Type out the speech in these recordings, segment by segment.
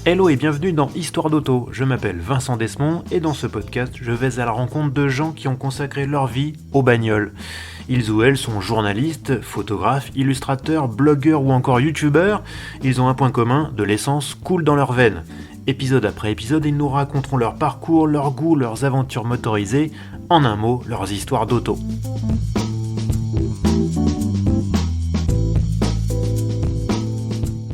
Hello et bienvenue dans Histoire d'auto, je m'appelle Vincent Desmond et dans ce podcast je vais à la rencontre de gens qui ont consacré leur vie aux bagnoles. Ils ou elles sont journalistes, photographes, illustrateurs, blogueurs ou encore youtubeurs. Ils ont un point commun, de l'essence coule dans leurs veines. Épisode après épisode, ils nous raconteront leur parcours, leurs goûts, leurs aventures motorisées, en un mot, leurs histoires d'auto.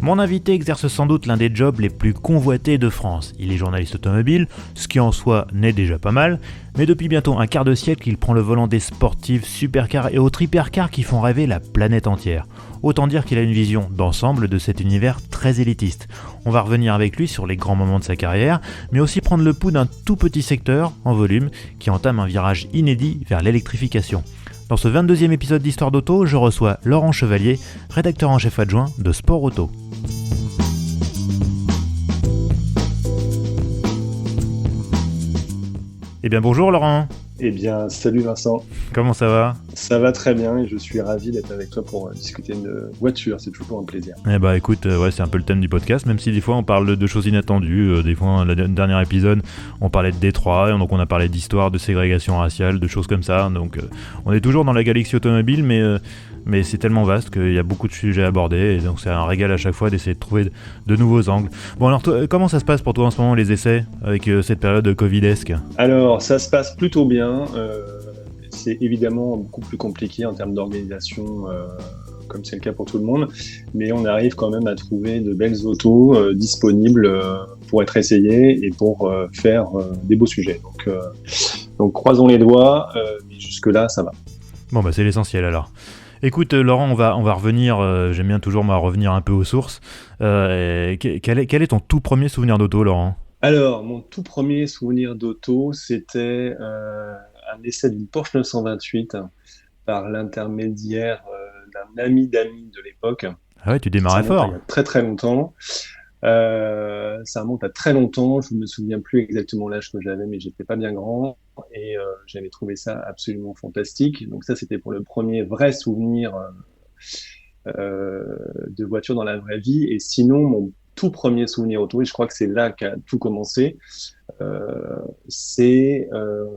Mon invité exerce sans doute l'un des jobs les plus convoités de France. Il est journaliste automobile, ce qui en soi n'est déjà pas mal, mais depuis bientôt un quart de siècle, il prend le volant des sportives, supercars et autres hypercars qui font rêver la planète entière. Autant dire qu'il a une vision d'ensemble de cet univers très élitiste. On va revenir avec lui sur les grands moments de sa carrière, mais aussi prendre le pouls d'un tout petit secteur, en volume, qui entame un virage inédit vers l'électrification. Dans ce 22e épisode d'Histoire d'Auto, je reçois Laurent Chevalier, rédacteur en chef adjoint de Sport Auto. Eh bien bonjour Laurent. Eh bien salut Vincent. Comment ça va ? Ça va très bien et je suis ravi d'être avec toi pour discuter de voiture, c'est toujours un plaisir. Eh bah écoute, c'est un peu le thème du podcast, même si des fois on parle de choses inattendues, des fois le dernier épisode on parlait de Détroit, donc on a parlé d'histoire, de ségrégation raciale, de choses comme ça, donc on est toujours dans la galaxie automobile, mais c'est tellement vaste qu'il y a beaucoup de sujets à aborder, et donc c'est un régal à chaque fois d'essayer de trouver de nouveaux angles. Bon alors toi, comment ça se passe pour toi en ce moment les essais, avec cette période covidesque ? Alors ça se passe plutôt bien, c'est évidemment beaucoup plus compliqué en termes d'organisation, comme c'est le cas pour tout le monde, mais on arrive quand même à trouver de belles autos disponibles pour être essayées et pour faire des beaux sujets. Donc croisons les doigts, mais jusque-là ça va. Bon bah c'est l'essentiel alors. Écoute Laurent, on va revenir, j'aime bien toujours revenir un peu aux sources. Quel est ton tout premier souvenir d'auto, Laurent ? Alors, mon tout premier souvenir d'auto, c'était un essai d'une Porsche 928 par l'intermédiaire d'un ami d'amis de l'époque. Ah ouais, tu démarrais fort. Il y a très très longtemps. Ça remonte à très longtemps. Je ne me souviens plus exactement l'âge que j'avais, mais j'étais pas bien grand et j'avais trouvé ça absolument fantastique. Donc ça, c'était pour le premier vrai souvenir de voiture dans la vraie vie. Et sinon, mon tout premier souvenir auto, et je crois que c'est là qu'a tout commencé, c'est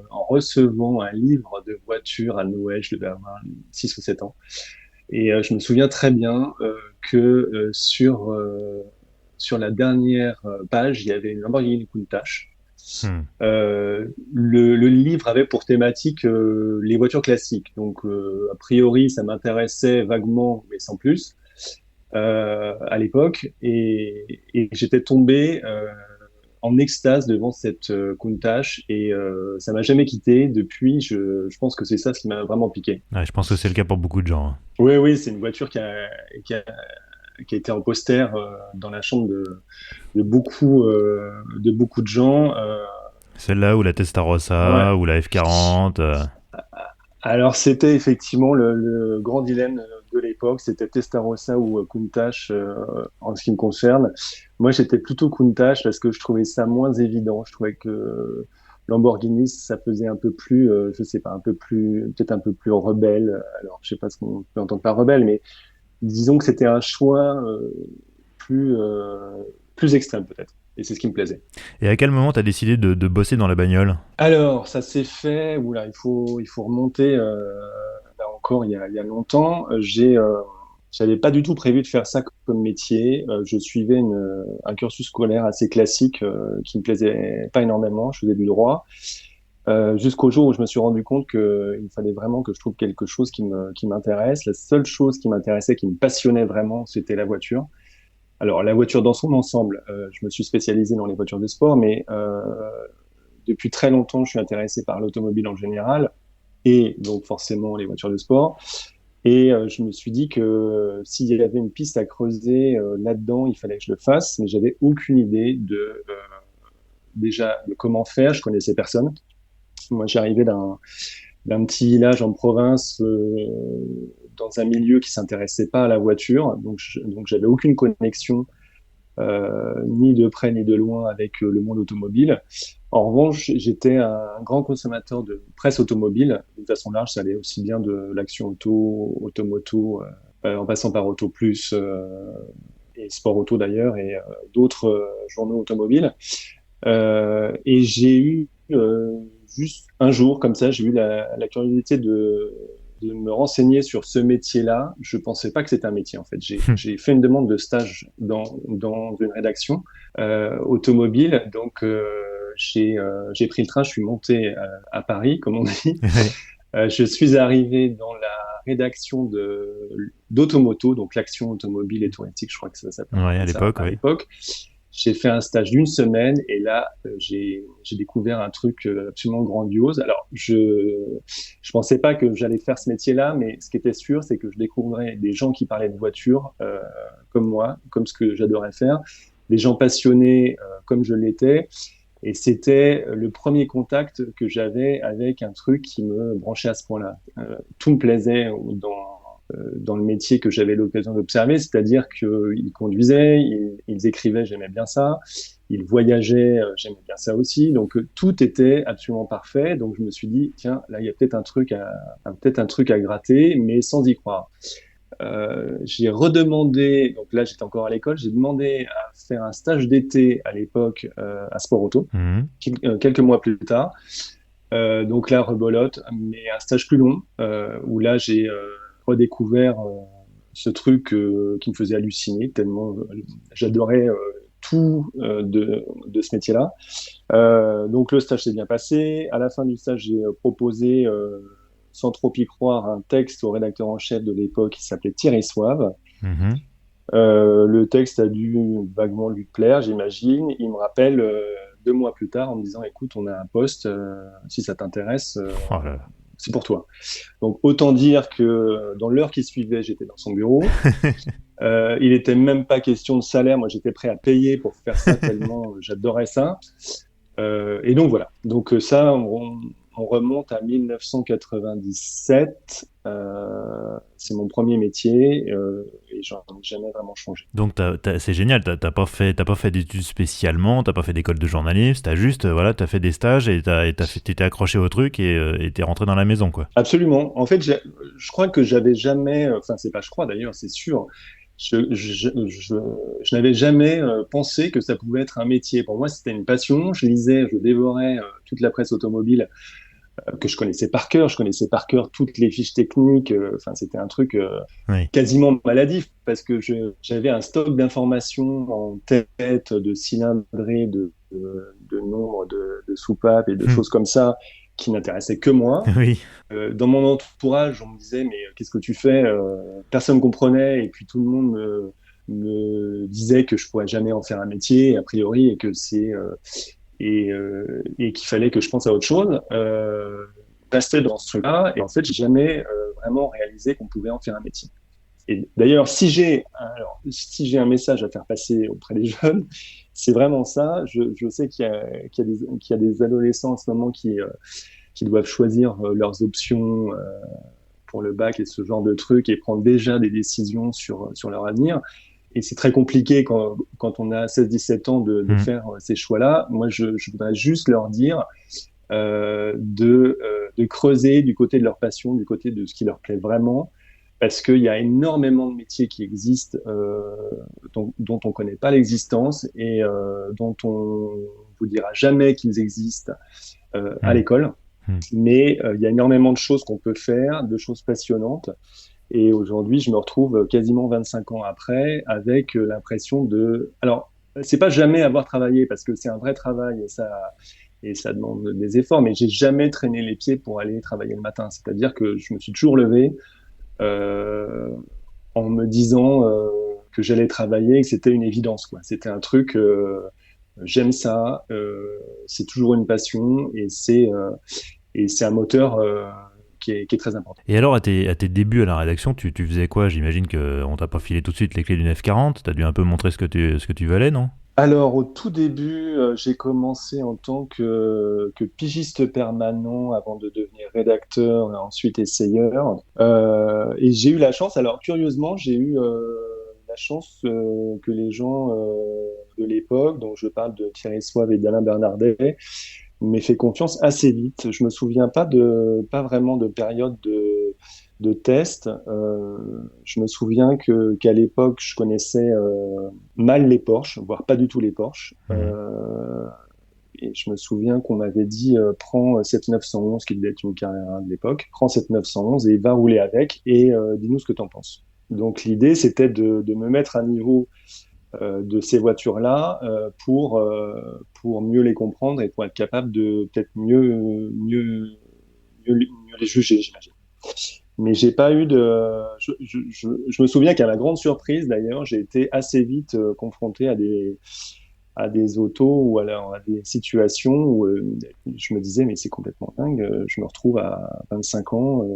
en recevant un livre de voiture à Noël, je devais avoir 6 ou 7 ans. Et je me souviens très bien que sur la dernière page, il y avait une Lamborghini Countach. Le livre avait pour thématique les voitures classiques. Donc, a priori, ça m'intéressait vaguement, mais sans plus, à l'époque. Et j'étais tombé en extase devant cette Countach et ça m'a jamais quitté. Depuis, je pense que c'est ça ce qui m'a vraiment piqué. Ouais, je pense que c'est le cas pour beaucoup de gens. Hein. Oui, c'est une voiture qui a été en poster dans la chambre de beaucoup de gens. Celle-là, ou la Testarossa, ou la F40. Alors, c'était effectivement le grand dilemme de l'époque. C'était Testarossa ou Countach en ce qui me concerne. Moi, j'étais plutôt Countach parce que je trouvais ça moins évident. Je trouvais que Lamborghini, ça faisait un peu plus, je sais pas, peut-être un peu plus rebelle. Alors, je sais pas ce qu'on peut entendre par rebelle, mais disons que c'était un choix plus extrême peut-être. Et c'est ce qui me plaisait. Et à quel moment tu as décidé de bosser dans la bagnole ? Alors, ça s'est fait, il faut remonter là encore il y a longtemps. J'avais pas du tout prévu de faire ça comme métier. Je suivais un cursus scolaire assez classique qui me plaisait pas énormément. Je faisais du droit. Jusqu'au jour où je me suis rendu compte qu'il fallait vraiment que je trouve quelque chose qui m'intéresse. La seule chose qui m'intéressait, qui me passionnait vraiment, c'était la voiture. Alors, la voiture dans son ensemble, je me suis spécialisé dans les voitures de sport, mais depuis très longtemps, je suis intéressé par l'automobile en général, et donc forcément les voitures de sport. Et je me suis dit que s'il y avait une piste à creuser là-dedans, il fallait que je le fasse, mais j'avais aucune idée déjà de comment faire. Je connaissais personne. Moi, j'arrivais d'un petit village en province, dans un milieu qui s'intéressait pas à la voiture, donc j'avais aucune connexion ni de près ni de loin avec le monde automobile. En revanche, j'étais un grand consommateur de presse automobile. De façon large, ça allait aussi bien de l'action auto, automoto, en passant par Auto Plus, et Sport Auto d'ailleurs, et d'autres journaux automobiles. Et j'ai eu juste un jour, comme ça, j'ai eu la curiosité de me renseigner sur ce métier-là. Je pensais pas que c'était un métier, en fait. J'ai fait une demande de stage dans une rédaction automobile. Donc, j'ai pris le train, je suis monté à Paris, comme on dit. Je suis arrivé dans la rédaction d'Automoto, donc l'Action automobile et touristique, je crois que ça s'appelle Ouais, à comme ça l'époque, à oui. l'époque. J'ai fait un stage d'1 semaine et là, j'ai découvert un truc absolument grandiose. Alors, je pensais pas que j'allais faire ce métier-là, mais ce qui était sûr, c'est que je découvrais des gens qui parlaient de voiture comme moi, comme ce que j'adorais faire, des gens passionnés comme je l'étais. Et c'était le premier contact que j'avais avec un truc qui me branchait à ce point-là. Tout me plaisait dans le métier que j'avais l'occasion d'observer, c'est-à-dire qu'ils conduisaient, ils écrivaient, j'aimais bien ça, ils voyageaient, j'aimais bien ça aussi, donc tout était absolument parfait, donc je me suis dit, tiens, là, il y a peut-être peut-être un truc à gratter, mais sans y croire. J'ai redemandé, donc là j'étais encore à l'école, j'ai demandé à faire un stage d'été à l'époque à Sport Auto, Mhm. quelques mois plus tard. Donc là, rebolote, mais un stage plus long, où là j'ai redécouvert ce truc qui me faisait halluciner, tellement j'adorais tout de ce métier-là. Donc le stage s'est bien passé. À la fin du stage, j'ai proposé sans trop y croire, un texte au rédacteur en chef de l'époque qui s'appelait Thierry Soave. Mhm. Le texte a dû vaguement lui plaire, j'imagine. Il me rappelle 2 mois plus tard en me disant, écoute, on a un poste, si ça t'intéresse, Oh là là. c'est pour toi. Donc autant dire que dans l'heure qui suivait, j'étais dans son bureau. Il était même pas question de salaire. Moi, j'étais prêt à payer pour faire ça tellement j'adorais ça. Et donc voilà. Donc ça, on remonte à 1997. C'est mon premier métier et j'en ai jamais vraiment changé. Donc c'est génial, t'as pas fait d'études spécialement, t'as pas fait d'école de journalisme, t'as juste voilà, t'as fait des stages et t'étais accroché au truc et t'es rentré dans la maison quoi. Absolument. En fait, je crois que j'avais jamais, enfin c'est pas je crois d'ailleurs, c'est sûr. Je n'avais jamais pensé que ça pouvait être un métier. Pour moi, c'était une passion. Je lisais, je dévorais toute la presse automobile que je connaissais par cœur. Je connaissais par cœur toutes les fiches techniques. Enfin, c'était un truc Oui. quasiment maladif parce que j'avais un stock d'informations en tête, de cylindrées, de nombres de soupapes et de Hmm. choses comme ça qui n'intéressaient que moi. Oui. Dans mon entourage, on me disait mais qu'est-ce que tu fais Personne ne comprenait et puis tout le monde me disait que je pourrais jamais en faire un métier a priori et que et qu'il fallait que je pense à autre chose. Restais dans ce truc-là et en fait j'ai jamais vraiment réalisé qu'on pouvait en faire un métier. Et d'ailleurs, si j'ai un message à faire passer auprès des jeunes, c'est vraiment ça. Je sais qu'il y a des adolescents en ce moment qui doivent choisir leurs options pour le bac et ce genre de trucs et prendre déjà des décisions sur leur avenir. Et c'est très compliqué quand on a 16-17 ans de Hmm. faire ces choix-là. Moi, je voudrais juste leur dire de creuser du côté de leur passion, du côté de ce qui leur plaît vraiment, parce qu'il y a énormément de métiers qui existent dont on ne connaît pas l'existence et dont on vous dira jamais qu'ils existent à Hmm. l'école. Hmm. Mais il y a énormément de choses qu'on peut faire, de choses passionnantes. Et aujourd'hui, je me retrouve quasiment 25 ans après avec l'impression de... Alors, c'est pas jamais avoir travaillé parce que c'est un vrai travail et ça demande des efforts, mais j'ai jamais traîné les pieds pour aller travailler le matin. C'est-à-dire que je me suis toujours levé euh, en me disant que j'allais travailler et que c'était une évidence, quoi. C'était un truc, j'aime ça, c'est toujours une passion et c'est un moteur qui est très important. Et alors à tes débuts à la rédaction, tu faisais quoi? J'imagine qu'on t'a pas filé tout de suite les clés d'une F40, t'as dû un peu montrer ce que tu valais, non? Alors, au tout début, j'ai commencé en tant que pigiste permanent avant de devenir rédacteur et ensuite essayeur. Et j'ai eu la chance, alors curieusement, j'ai eu la chance que les gens de l'époque, donc je parle de Thierry Soave et d'Alain Bernardet, mais fait confiance assez vite. Je me souviens pas vraiment de période de test. Je me souviens qu'à l'époque, je connaissais mal les Porsche, voire pas du tout les Porsche. Mhm. Et je me souviens qu'on m'avait dit prends 7911, qui devait être une Carrera de l'époque, prends 7911 et va rouler avec et dis-nous ce que tu en penses. Donc l'idée, c'était de me mettre à niveau de ces voitures-là pour mieux les comprendre et pour être capable de peut-être mieux les juger, j'imagine. Mais j'ai pas eu de. Je me souviens qu'à ma grande surprise, d'ailleurs, j'ai été assez vite confronté à des autos ou alors à des situations où je me disais, mais c'est complètement dingue, je me retrouve à 25 ans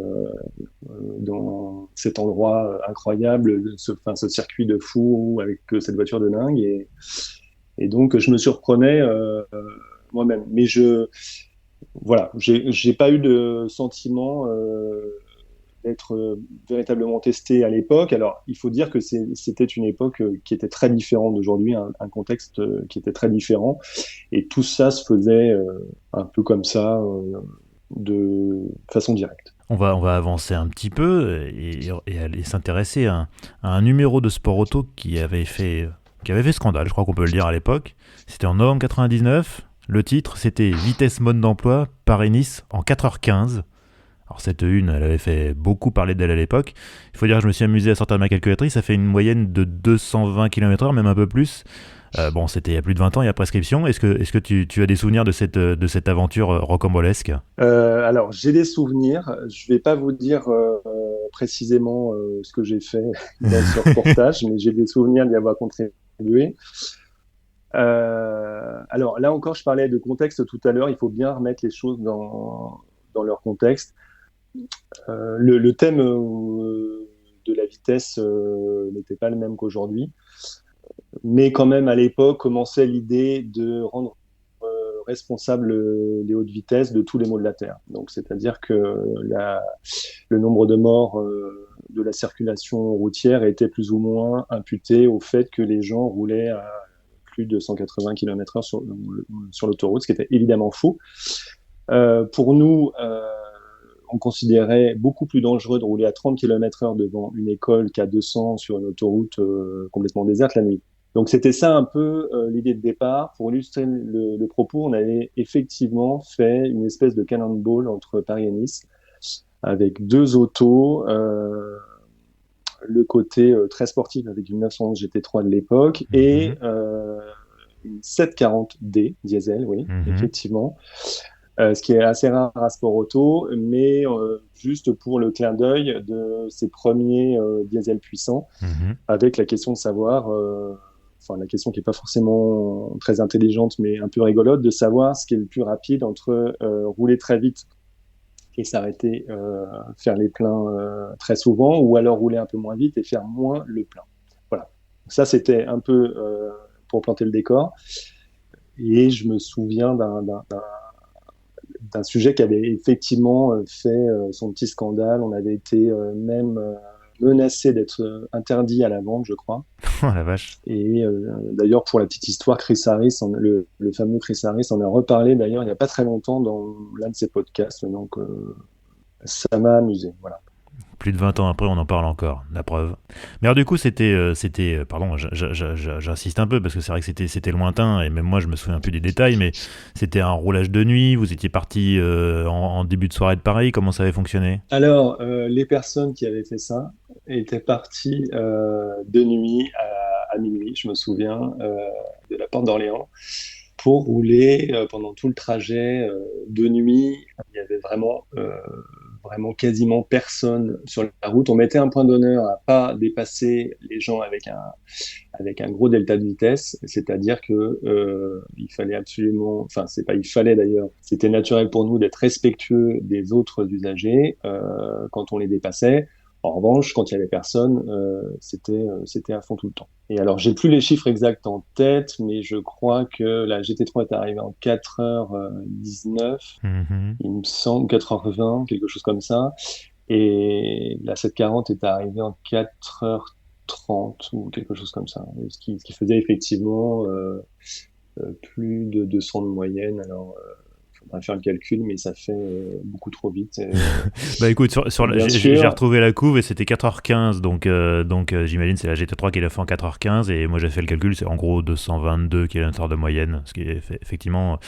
dans cet endroit incroyable, ce circuit de fou avec cette voiture de dingue. Et donc, je me surprenais moi-même. Mais voilà, j'ai pas eu de sentiment d'être véritablement testé à l'époque. Alors, il faut dire que c'était une époque qui était très différente d'aujourd'hui, un contexte qui était très différent. Et tout ça se faisait un peu comme ça, de façon directe. On va avancer un petit peu et aller s'intéresser à un numéro de Sport Auto qui avait fait scandale, je crois qu'on peut le dire à l'époque. C'était en novembre 99. Le titre, c'était Vitesse mode d'emploi Paris-Nice en 4h15. Alors cette une, elle avait fait beaucoup parler d'elle à l'époque. Il faut dire que je me suis amusé à sortir de ma calculatrice, ça fait une moyenne de 220 km/h, même un peu plus. Bon, c'était il y a plus de 20 ans, il y a prescription. Est-ce que tu as des souvenirs de cette aventure rocambolesque? Alors, j'ai des souvenirs. Je vais pas vous dire précisément ce que j'ai fait dans ce reportage, mais j'ai des souvenirs d'y avoir contribué. Alors là encore, je parlais de contexte tout à l'heure. Il faut bien remettre les choses dans leur contexte. Le thème de la vitesse n'était pas le même qu'aujourd'hui, mais quand même à l'époque commençait l'idée de rendre responsable les hautes vitesses de tous les maux de la Terre. Donc c'est-à-dire que le nombre de morts de la circulation routière était plus ou moins imputé au fait que les gens roulaient à plus de 180 km/h sur l'autoroute, ce qui était évidemment faux. Pour nous, on considérait beaucoup plus dangereux de rouler à 30 km/h devant une école qu'à 200 sur une autoroute complètement déserte la nuit. Donc c'était ça un peu l'idée de départ. Pour illustrer le propos, on avait effectivement fait une espèce de cannonball entre Paris et Nice avec deux autos, le côté très sportif avec une 911 GT3 de l'époque et Mhm. une 740D diesel, oui, Mhm. effectivement. Ce qui est assez rare à Sport Auto, mais juste pour le clin d'œil de ces premiers diesels puissants, Mhm. avec la question de savoir, enfin la question qui n'est pas forcément très intelligente, mais un peu rigolote, de savoir ce qui est le plus rapide entre rouler très vite et s'arrêter, faire les pleins très souvent, ou alors rouler un peu moins vite et faire moins le plein. Voilà. Ça, c'était un peu pour planter le décor. Et je me souviens d'un sujet qui avait effectivement fait son petit scandale. On avait été même menacé d'être interdit à la vente, je crois. Oh la vache. Et d'ailleurs, pour la petite histoire, Chris Harris, le fameux Chris Harris, en a reparlé d'ailleurs il n'y a pas très longtemps dans l'un de ses podcasts. Donc, ça m'a amusé. Voilà. Plus de 20 ans après, on en parle encore, la preuve. Mais alors du coup, pardon, j'insiste un peu parce que c'est vrai que c'était lointain et même moi, je me souviens plus des détails, mais c'était un roulage de nuit. Vous étiez parti en début de soirée de Paris. Comment ça avait fonctionné? Alors, les personnes qui avaient fait ça étaient parties de nuit à minuit, je me souviens, de la porte d'Orléans, pour rouler pendant tout le trajet de nuit. Il y avait vraiment quasiment personne sur la route. On mettait un point d'honneur à pas dépasser les gens avec un gros delta de vitesse, c'est-à-dire que il fallait absolument, enfin c'est pas il fallait d'ailleurs, c'était naturel pour nous d'être respectueux des autres usagers quand on les dépassait. En revanche, quand il y avait personne, c'était à fond tout le temps. Et alors, j'ai plus les chiffres exacts en tête, mais je crois que la GT3 est arrivée en 4h19, Mhm. il me semble, 4h20, quelque chose comme ça. Et la 740 est arrivée en 4h30 ou quelque chose comme ça. Ce qui faisait effectivement plus de 200 de moyenne. Alors, faudra faire le calcul, mais ça fait beaucoup trop vite. Bah écoute, Bien j'ai sûr. retrouvé la couve et c'était 4h15, donc j'imagine c'est la GT3 qui l'a fait en 4h15 et moi j'ai fait le calcul, c'est en gros 222 km/h de moyenne, ce qui est effectivement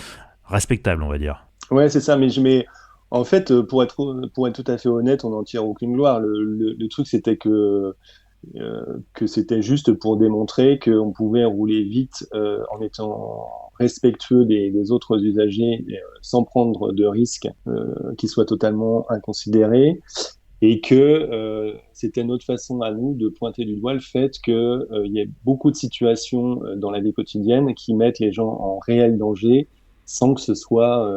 respectable, on va dire. Ouais, c'est ça, mais en fait, pour être tout à fait honnête, on n'en tire aucune gloire. Le truc, c'était que c'était juste pour démontrer qu'on pouvait rouler vite en étant respectueux des autres usagers sans prendre de risques qui soient totalement inconsidérés et que c'était notre façon à nous de pointer du doigt le fait qu'il y a beaucoup de situations dans la vie quotidienne qui mettent les gens en réel danger sans que ce soit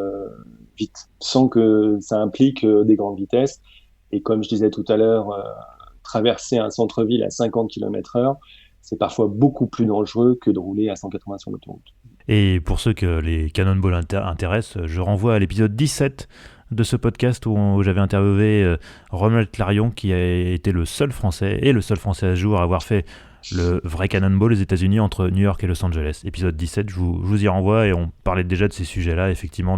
vite, sans que ça implique des grandes vitesses. Et comme je disais tout à l'heure, traverser un centre-ville à 50 km/h, c'est parfois beaucoup plus dangereux que de rouler à 180 sur l'autoroute. Et pour ceux que les Cannonball intéressent, je renvoie à l'épisode 17 de ce podcast où j'avais interviewé Ronald Clarion, qui a été le seul Français, et le seul Français à ce jour à avoir fait le vrai Cannonball aux États-Unis entre New York et Los Angeles. Épisode 17, je vous y renvoie, et on parlait déjà de ces sujets-là, effectivement,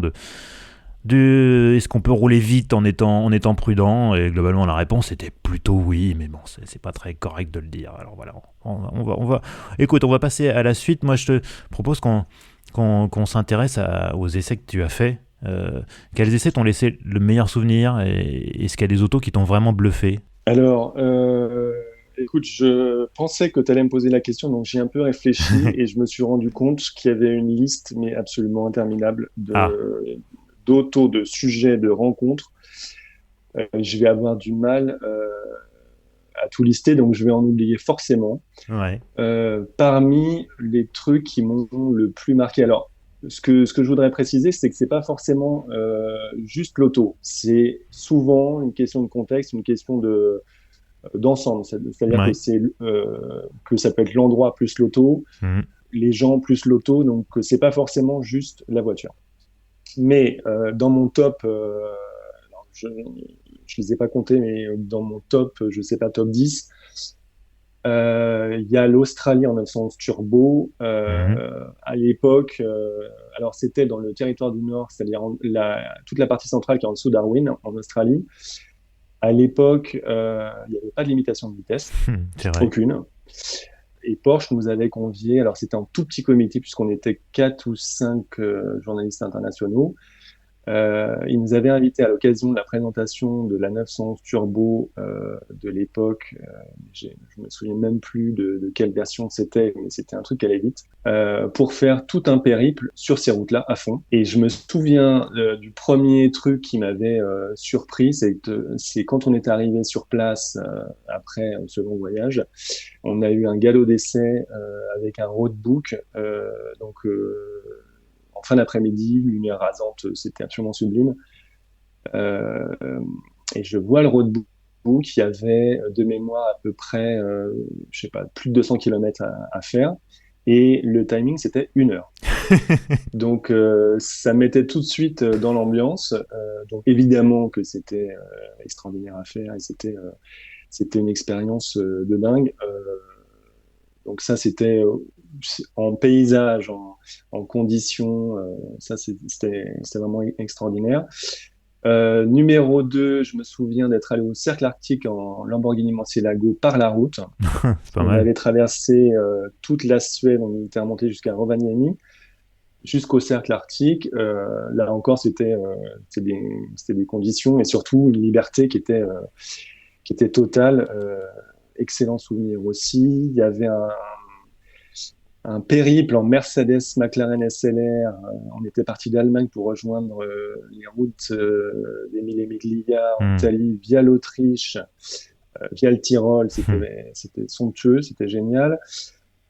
est-ce qu'on peut rouler vite en étant prudent, et globalement la réponse était plutôt oui, mais bon, c'est pas très correct de le dire. Alors voilà, écoute, on va passer à la suite. Moi je te propose qu'on s'intéresse aux essais que tu as faits. Quels essais t'ont laissé le meilleur souvenir, et est-ce qu'il y a des autos qui t'ont vraiment bluffé? Alors, écoute, je pensais que tu allais me poser la question, donc j'ai un peu réfléchi et je me suis rendu compte qu'il y avait une liste, mais absolument interminable, Ah, d'autos, de sujets, de rencontres. Je vais avoir du mal à tout lister, donc je vais en oublier forcément. ouais, Parmi les trucs qui m'ont le plus marqué, alors ce que je voudrais préciser, c'est que c'est pas forcément juste l'auto. C'est souvent une question de contexte, une question d'ensemble. C'est-à-dire ouais. que ça peut être l'endroit plus l'auto, Mhm. les gens plus l'auto, donc c'est pas forcément juste la voiture. Mais dans mon top, alors je les ai pas comptés, mais dans mon top, je sais pas, top 10, il y a l'Australie en 911 Turbo. Mhm. À l'époque, alors c'était dans le territoire du Nord, c'est-à-dire toute la partie centrale qui est en dessous d'Arwin, en Australie. À l'époque, il n'y avait pas de limitation de vitesse, C'est vrai. aucune. Et Porsche nous avait conviés, alors c'était un tout petit comité puisqu'on était 4 ou 5 journalistes internationaux. Il nous avait invités à l'occasion de la présentation de la 911 Turbo de l'époque. Je me souviens même plus de quelle version c'était, mais c'était un truc qui allait vite, pour faire tout un périple sur ces routes-là à fond. Et je me souviens du premier truc qui m'avait surpris, c'est quand on est arrivé sur place après ce long voyage, on a eu un galop d'essai avec un roadbook. En fin d'après-midi, lumière rasante, c'était absolument sublime. Euh, et je vois le roadbook, il y avait de mémoire à peu près, je sais pas, plus de 200 km à faire. Et le timing, c'était 1 heure. Donc, ça mettait tout de suite dans l'ambiance. Donc, évidemment que c'était extraordinaire à faire et c'était une expérience de dingue. Donc ça, c'était en paysage, en conditions, ça c'était vraiment extraordinaire. Numéro 2, je me souviens d'être allé au Cercle Arctique en Lamborghini Murcielago par la route. C'est pas On mal. avait traversé toute la Suède, on était remonté jusqu'à Rovaniemi, jusqu'au Cercle Arctique. Là encore, c'était des conditions et surtout une liberté qui était totale. Excellent souvenir aussi. Il y avait un périple en Mercedes McLaren SLR. On était parti d'Allemagne pour rejoindre les routes d'Émile Emiglia en Hmm. Italie via l'Autriche, via le Tyrol. Hmm. C'était somptueux, c'était génial.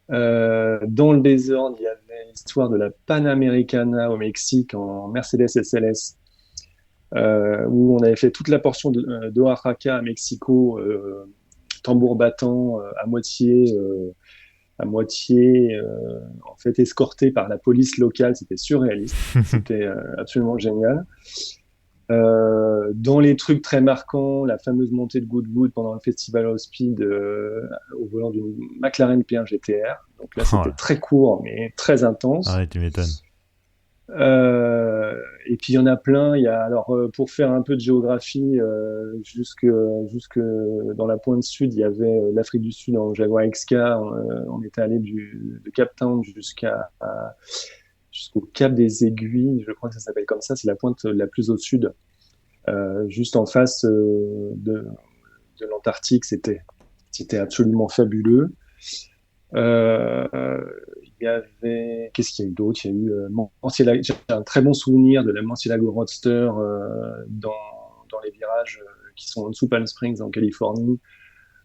Dans le désordre, il y avait l'histoire de la Panamericana au Mexique en Mercedes SLS, où on avait fait toute la portion d'Oaxaca à Mexico, tambour battant, à moitié en fait escorté par la police locale. C'était surréaliste, c'était absolument génial. Dans les trucs très marquants, la fameuse montée de Goodwood pendant le festival of Speed au volant d'une McLaren P1 GTR. Donc là, Oh c'était là. très court mais très Ah intense. ouais, tu m'étonnes. Et puis il y en a plein. Il y a alors pour faire un peu de géographie, jusque dans la pointe sud, il y avait l'Afrique du Sud en Jaguar XK. On était allé de Cape Town jusqu'au Cap des Aiguilles, je crois que ça s'appelle comme ça. C'est la pointe la plus au sud, juste en face de l'Antarctique. C'était absolument fabuleux. Euh, il y avait, qu'est-ce qu'il y a eu d'autre? Il y a eu j'ai un très bon souvenir de la Murcielago Roadster dans les virages qui sont en dessous Palm Springs en Californie,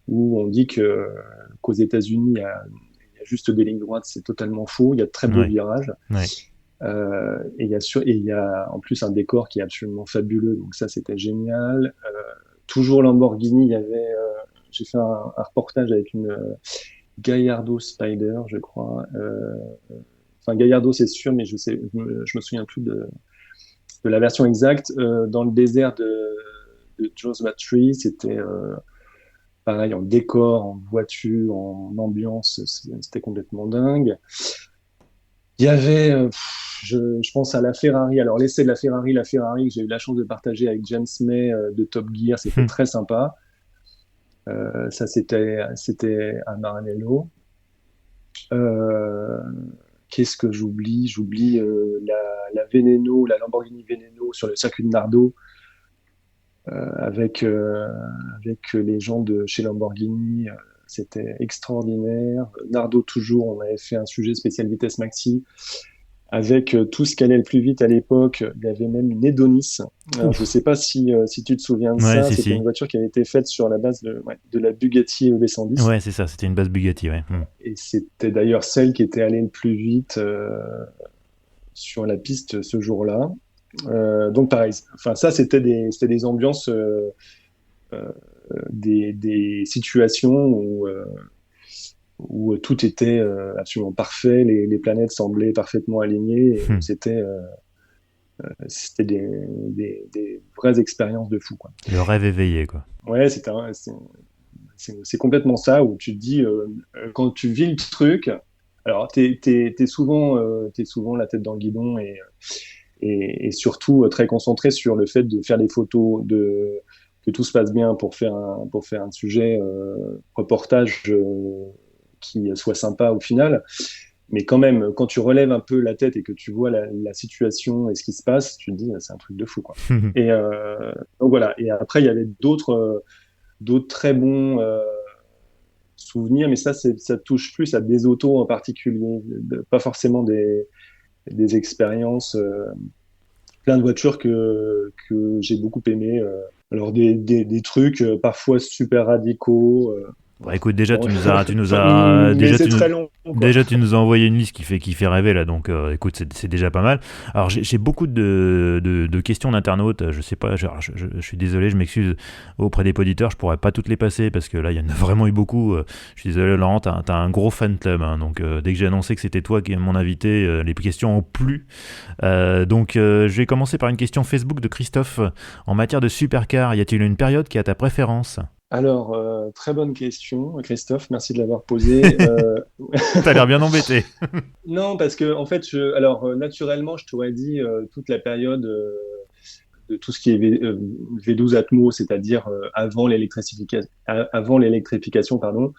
où on dit qu'aux États-Unis il y a juste des lignes droites, c'est totalement faux. Il y a de très beaux Ouais, virages. ouais. Et il y a en plus un décor qui est absolument fabuleux. Donc ça, c'était génial. Toujours Lamborghini, j'ai fait un reportage avec une Gallardo Spider, je crois. Enfin, Gallardo, c'est sûr, mais je me souviens plus de la version exacte. Dans le désert de Joshua Tree, c'était pareil en décor, en voiture, en ambiance, c'était complètement dingue. Il y avait, je pense à la Ferrari. Alors, l'essai de la Ferrari que j'ai eu la chance de partager avec James May de Top Gear, c'était très sympa. Ça, c'était à Maranello. Euh, Qu'est-ce que j'oublie? J'oublie la Veneno, la Lamborghini Veneno sur le circuit de Nardo, avec les gens de chez Lamborghini. C'était extraordinaire. Nardo toujours, on avait fait un sujet spécial vitesse maxi avec tout ce qui allait le plus vite à l'époque. Il y avait même une Edonis. Alors, je ne Ouf. sais pas si tu te souviens de Ouais, ça. si, C'était si. une voiture qui avait été faite sur la base de la Bugatti EV110. Ouais, c'est ça, c'était une base Bugatti, ouais. Et c'était d'ailleurs celle qui était allée le plus vite sur la piste ce jour-là. Donc pareil, enfin ça c'était des ambiances, euh, des situations où tout était absolument parfait, les planètes semblaient parfaitement alignées, et Hmm. c'était des vraies expériences de fou, quoi. Le rêve éveillé, quoi. Ouais, c'est complètement ça, où tu te dis, quand tu vis le truc, alors t'es souvent la tête dans le guidon, et surtout très concentré sur le fait de faire des photos, que tout se passe bien pour faire un sujet reportage qui soit sympa au final. Mais quand même, quand tu relèves un peu la tête et que tu vois la situation et ce qui se passe, tu te dis, c'est un truc de fou, quoi. Et donc voilà. Et après, il y avait d'autres très bons souvenirs, mais ça touche plus à des autos en particulier, pas forcément des expériences. Plein de voitures que j'ai beaucoup aimé. Alors des trucs parfois super radicaux. Bah, écoute, déjà Bon, tu nous as, tu nous enfin, as, mais déjà c'est tu nous, très long, quoi. déjà tu nous as envoyé une liste qui fait rêver là, donc écoute, c'est déjà pas mal. Alors j'ai beaucoup de questions d'internautes, je sais pas, je suis désolé, je m'excuse auprès des auditeurs, je pourrais pas toutes les passer parce que là il y en a vraiment eu beaucoup. Je suis désolé Laurent, t'as un gros fan club, hein, donc dès que j'ai annoncé que c'était toi qui est mon invité, les questions ont plu. Donc je vais commencer par une question Facebook de Christophe. En matière de supercar, y a-t-il une période qui a ta préférence? Alors, très bonne question, Christophe. Merci de l'avoir posée. T'as l'air bien embêté. Non, parce que en fait, alors naturellement, je t'aurais dit toute la période de tout ce qui est V12 Atmo, c'est-à-dire avant l'électrification, pardon,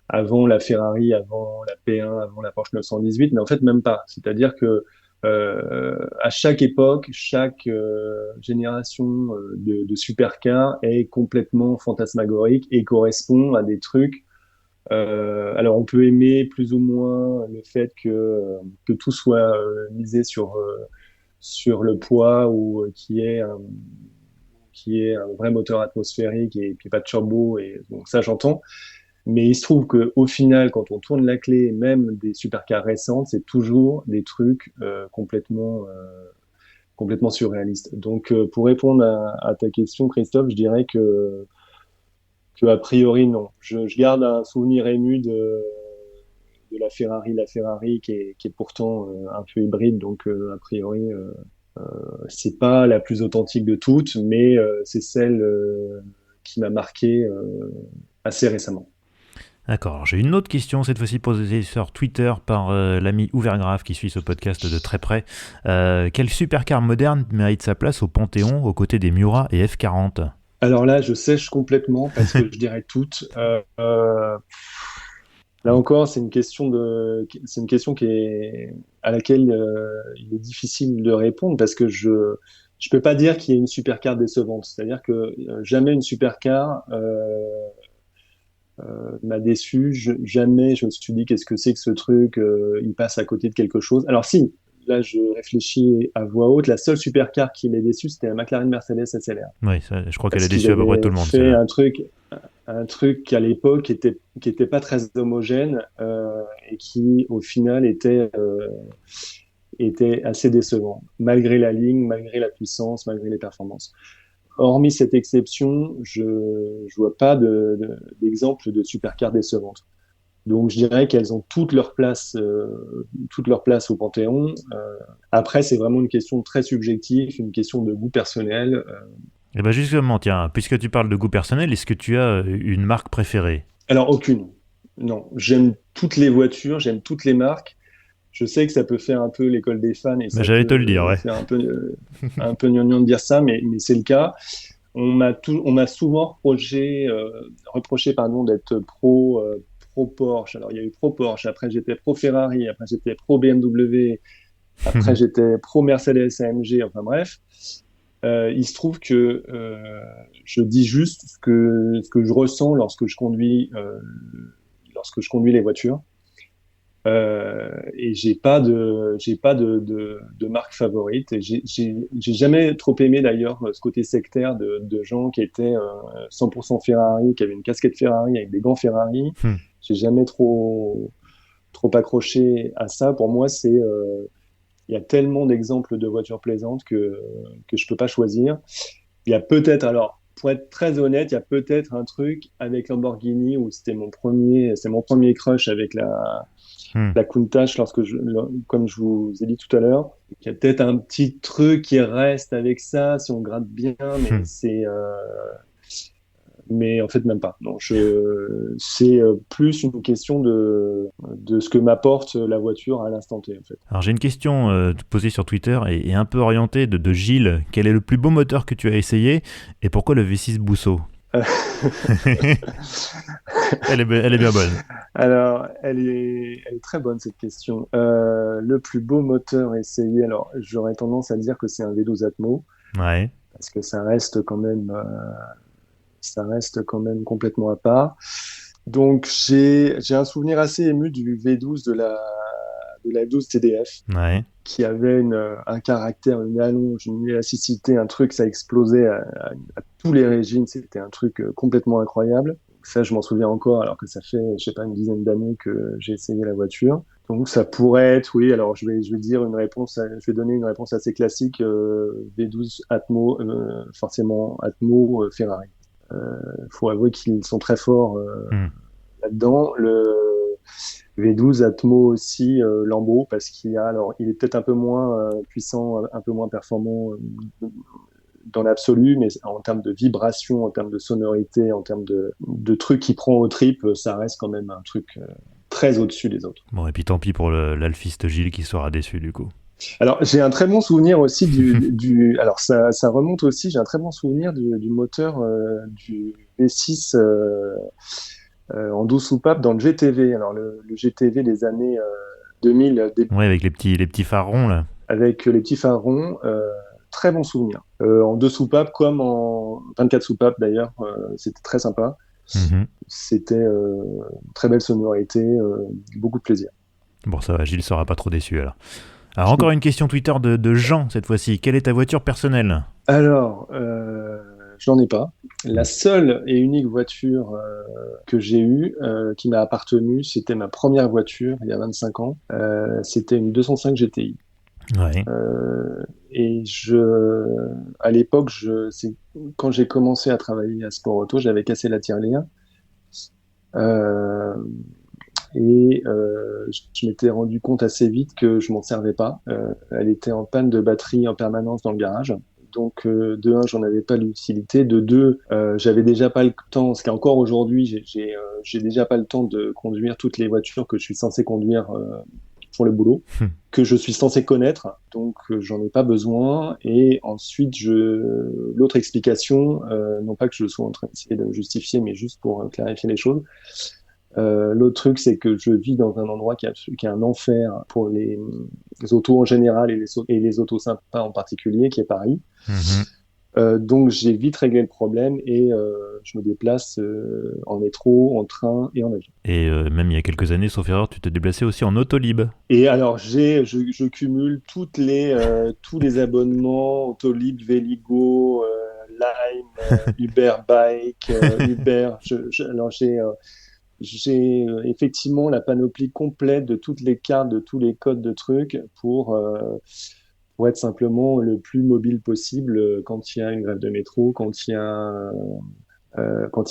avant la Ferrari, avant la P1, avant la Porsche 918, mais en fait même pas. C'est-à-dire que à chaque époque, chaque génération de supercars est complètement fantasmagorique et correspond à des trucs. Alors on peut aimer plus ou moins le fait que tout soit misé sur le poids, ou qui est un vrai moteur atmosphérique et puis pas de turbo, et donc ça j'entends. Mais il se trouve que au final, quand on tourne la clé, même des supercars récentes, c'est toujours des trucs complètement surréalistes. Donc, pour répondre à ta question, Christophe, je dirais que a priori, non. Je garde un souvenir ému de la Ferrari qui est pourtant un peu hybride, donc a priori, c'est pas la plus authentique de toutes, mais c'est celle qui m'a marqué assez récemment. D'accord. Alors, j'ai une autre question, cette fois-ci posée sur Twitter par l'ami Ouvergrave qui suit ce podcast de très près. Quel supercar moderne mérite sa place au Panthéon aux côtés des Miura et F40? Alors là, je sèche complètement parce que je dirais toutes. Là encore, c'est une question à laquelle il est difficile de répondre parce que je peux pas dire qu'il y ait une supercar décevante. C'est-à-dire que jamais une supercar m'a déçu. Jamais je me suis dit qu'est-ce que c'est que ce truc, il passe à côté de quelque chose. Alors si, là je réfléchis à voix haute, la seule supercar qui m'est déçue, c'était la McLaren Mercedes SLR. Oui, je crois qu'elle Parce a qu'ils déçu à peu près tout avaient le monde, fait celle-là. un truc qui à l'époque qui était pas très homogène et qui au final était assez décevant, malgré la ligne, malgré la puissance, malgré les performances. Hormis cette exception, je vois pas d'exemple de supercar décevante. Donc je dirais qu'elles ont toute leur place au Panthéon. Après, c'est vraiment une question très subjective, une question de goût personnel. Et bien justement, tiens, puisque tu parles de goût personnel, est-ce que tu as une marque préférée? Alors aucune. Non, j'aime toutes les voitures, j'aime toutes les marques. Je sais que ça peut faire un peu l'école des fans et Ben, ça j'allais te le peut dire, ouais. faire un peu gnangnan de dire ça, mais c'est le cas. On m'a souvent reproché pardon, d'être pro Porsche. Alors, il y a eu pro Porsche, après j'étais pro Ferrari, après j'étais pro BMW, après j'étais pro Mercedes AMG, enfin bref. Il se trouve que je dis juste ce que je ressens lorsque je conduis les voitures. Et j'ai pas de marque favorite. Et j'ai jamais trop aimé d'ailleurs ce côté sectaire de gens qui étaient 100% Ferrari, qui avaient une casquette Ferrari avec des gants Ferrari. Hmm. J'ai jamais trop accroché à ça. Pour moi, il y a tellement d'exemples de voitures plaisantes que je peux pas choisir. Il y a peut-être, alors, pour être très honnête, il y a peut-être un truc avec Lamborghini où c'est mon premier crush avec Hmm. la Countach comme je vous ai dit tout à l'heure. Il y a peut-être un petit truc qui reste avec ça si on gratte bien, Hmm. mais en fait même pas. Non, c'est plus une question de ce que m'apporte la voiture à l'instant T en fait. Alors j'ai une question posée sur Twitter et un peu orientée de Gilles. Quel est le plus beau moteur que tu as essayé et pourquoi le V6 Bousseau? Elle est bien bonne. Alors, elle est très bonne cette question. Le plus beau moteur essayé, alors j'aurais tendance à dire que c'est un V12 Atmo Ouais. parce que ça reste quand même complètement à part. Donc j'ai un souvenir assez ému du V12 de la F12 TDF Ouais. qui avait un caractère, une allonge, une élasticité, un truc, ça explosait à tous les régimes. C'était un truc complètement incroyable. Ça, je m'en souviens encore, alors que ça fait, je sais pas, une dizaine d'années que j'ai essayé la voiture. Donc, ça pourrait être, oui, alors je vais dire je vais donner une réponse assez classique, V12 Atmo, forcément Atmo, Ferrari. Faut avouer qu'ils sont très forts Hmm. là-dedans. Le V12 Atmo aussi, Lambeau, parce alors, il est peut-être un peu moins puissant, un peu moins performant dans l'absolu, mais en termes de vibration, en termes de sonorité, en termes de trucs qui prend au trip, ça reste quand même un truc très au-dessus des autres. Bon, et puis tant pis pour l'alphiste Gilles qui sera déçu du coup. Alors, j'ai un très bon souvenir aussi alors ça remonte aussi, j'ai un très bon souvenir du moteur du V6 en 12 soupapes dans le GTV. Alors, le GTV des années 2000, Ouais, avec les petits phares ronds là. avec les petits phares ronds, très bon souvenir. En 2 soupapes comme en 24 soupapes d'ailleurs, c'était très sympa. Mhm. C'était très belle sonorité, beaucoup de plaisir. Bon, ça va, Gilles sera pas trop déçu alors. Alors encore une question Twitter de Jean cette fois-ci. Quelle est ta voiture personnelle? Alors, je n'en ai pas. La seule et unique voiture que j'ai eue, qui m'a appartenu, c'était ma première voiture il y a 25 ans. C'était une 205 GTI. Ouais. À l'époque, c'est quand j'ai commencé à travailler à Sport Auto, j'avais cassé la tirelire. Euh, je m'étais rendu compte assez vite que je m'en servais pas. Elle était en panne de batterie en permanence dans le garage. Donc, de un, j'en avais pas l'utilité. De deux, j'avais déjà pas le temps. Ce qu'encore aujourd'hui, j'ai déjà pas le temps de conduire toutes les voitures que je suis censé conduire pour le boulot, que je suis censé connaître. Donc, j'en ai pas besoin. Et ensuite, l'autre explication, non pas que je sois en train d'essayer de me justifier, mais juste pour clarifier les choses. L'autre truc, c'est que je vis dans un endroit qui est un enfer pour les autos en général et les autos sympas en particulier, qui est Paris. Mhm. Donc j'ai vite réglé le problème et je me déplace en métro, en train et en avion. Et même il y a quelques années, sauf erreur, tu t'es déplacé aussi en Autolib. Et alors je cumule tous les abonnements Autolib, Véligo, Lime, Uber Bike, Uber. Alors j'ai effectivement la panoplie complète de toutes les cartes, de tous les codes de trucs pour être simplement le plus mobile possible quand il y a une grève de métro, quand il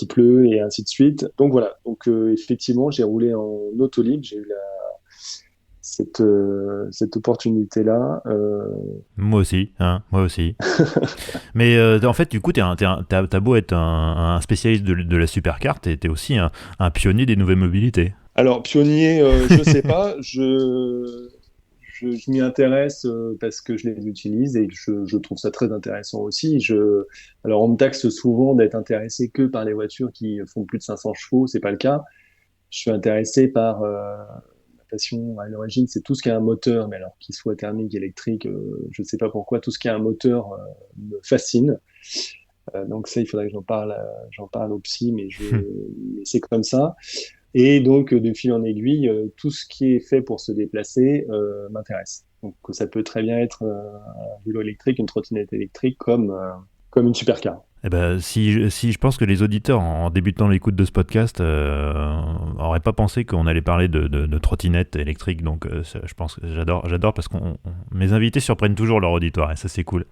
pleut et ainsi de suite. Donc voilà. Donc effectivement, j'ai roulé en Autolib, j'ai eu cette opportunité-là. Moi aussi, hein, moi aussi. Mais en fait, du coup, t'as beau être un spécialiste de la supercar, t'es aussi un pionnier des nouvelles mobilités. Alors pionnier, je sais pas. Je m'y intéresse parce que je les utilise et que je trouve ça très intéressant aussi. Alors, on me taxe souvent d'être intéressé que par les voitures qui font plus de 500 chevaux. C'est pas le cas. Je suis intéressé par ma passion à l'origine, c'est tout ce qui a un moteur, mais alors qu'il soit thermique, électrique, je sais pas pourquoi, tout ce qui a un moteur me fascine. Donc ça, il faudrait que j'en parle au psy, mais c'est comme ça. Et donc, de fil en aiguille, tout ce qui est fait pour se déplacer m'intéresse. Donc, ça peut très bien être un vélo électrique, une trottinette électrique, comme une supercar. Eh ben, si je pense que les auditeurs, en débutant l'écoute de ce podcast, auraient pas pensé qu'on allait parler de trottinettes électriques, donc je pense que j'adore parce que mes invités surprennent toujours leur auditoire et ça c'est cool.